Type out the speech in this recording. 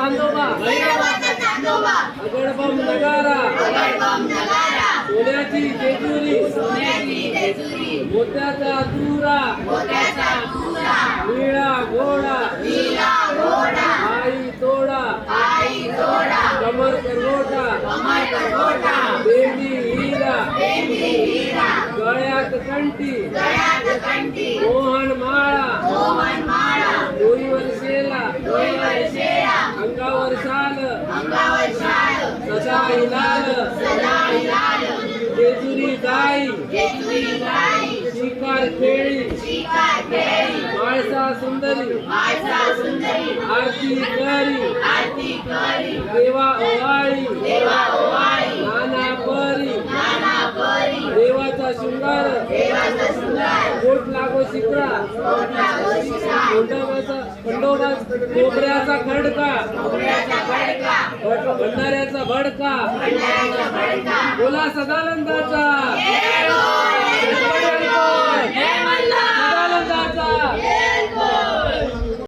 चांदोबा अगडबम नगारा सोन्याची जेजुरी मोत्याचा तुरा निळा घोडा आई तोडा कमर करोटा बेबी हीरा गळ्यात कंठी मोहन माळा डोईवर शेला अंगावर शाल सदा हिलाल जेजुरी गाई शिकार खेळी माळसा सुंदरी आरती करी देवा ओवाळी नाना परी देवाचा शृंगार कोट लागो शिकरा खंडोबा कोपऱ्याचा खडका भंडाऱ्याचा भडका बोला सदानंदाचा